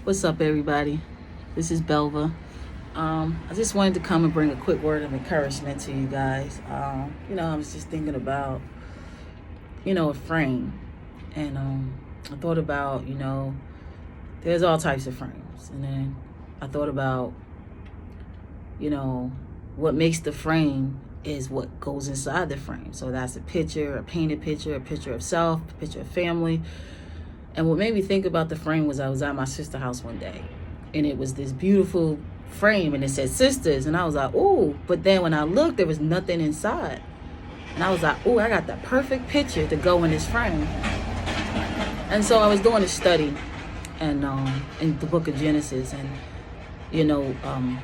What's up, everybody? This is Belva. I just wanted to come and bring a quick word of encouragement to you guys. I was just thinking about, a frame. And I thought about, there's all types of frames. And then I thought about, what makes the frame is what goes inside the frame. So that's a picture, a painted picture, a picture of self, a picture of family. And what made me think about the frame was I was at my sister's house one day, and it was this beautiful frame, and it said sisters, and I was like, ooh. But then when I looked, there was nothing inside. And I was like, ooh, I got the perfect picture to go in this frame. And so I was doing a study and in the book of Genesis, and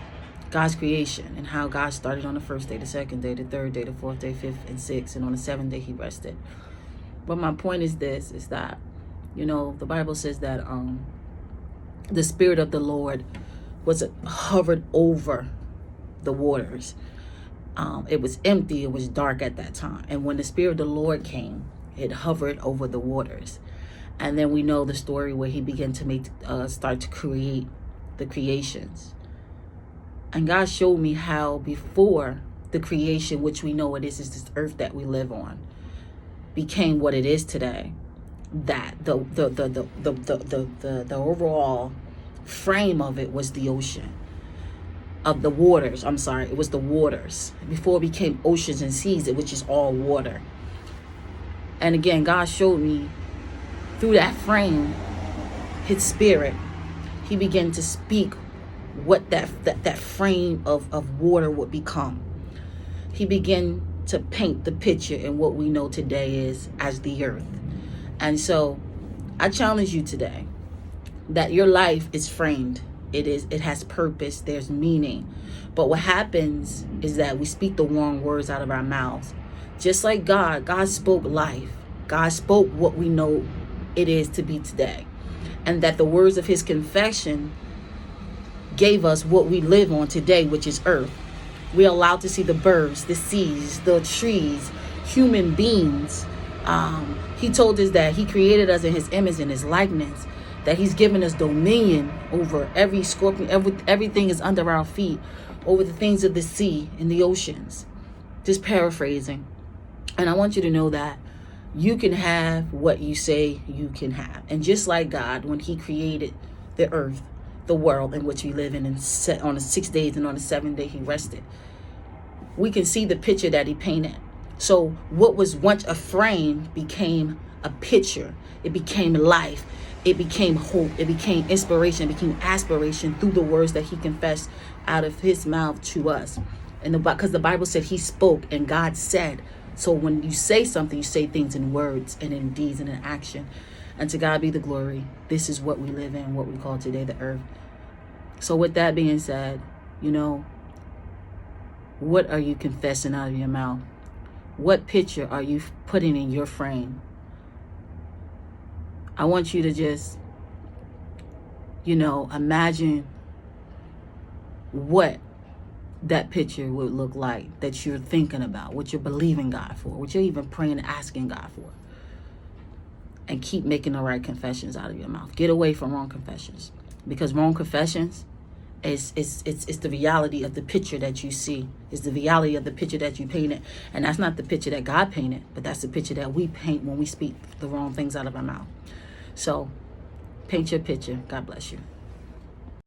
God's creation, and how God started on the first day, the second day, the third day, the fourth day, fifth and sixth, and on the seventh day he rested. But my point is this, is that the Bible says that the Spirit of the Lord was hovered over the waters. It was empty. It was dark at that time. And when the Spirit of the Lord came, it hovered over the waters. And then we know the story where he began to start to create the creations. And God showed me how before the creation, which we know it is this earth that we live on, became what it is today, that the overall frame of it was the ocean of the waters. It was the waters before it became oceans and seas, which is all water. And again, God showed me through that frame, his spirit, he began to speak what that frame of water would become. He began to paint the picture in what we know today is as the earth. And so I challenge you today that your life is framed. It has purpose. There's meaning. But what happens is that we speak the wrong words out of our mouths. Just like God spoke life. God spoke what we know it is to be today. And that the words of his confession gave us what we live on today, which is earth. We're allowed to see the birds, the seas, the trees, human beings. He told us that he created us in his image and his likeness, that he's given us dominion over every scorpion, everything is under our feet, over the things of the sea and the oceans. Just paraphrasing. And I want you to know that you can have what you say you can have. And just like God, when he created the earth, the world in which we live in, and set on the 6 days, and on the seventh day he rested, we can see the picture that he painted. So what was once a frame became a picture. It became life. It became hope. It became inspiration. It became aspiration through the words that he confessed out of his mouth to us. And because the Bible said he spoke and God said. So when you say something, you say things in words and in deeds and in action. And to God be the glory. This is what we live in, what we call today the earth. So with that being said, what are you confessing out of your mouth? What picture are you putting in your frame? I want you to just, imagine what that picture would look like that you're thinking about, what you're believing God for, what you're even praying and asking God for. And keep making the right confessions out of your mouth. Get away from wrong confessions, because wrong confessions it's the reality of the picture that you see. It's the reality of the picture that you painted. And that's not the picture that God painted, but that's the picture that we paint when we speak the wrong things out of our mouth. So paint your picture. God bless you.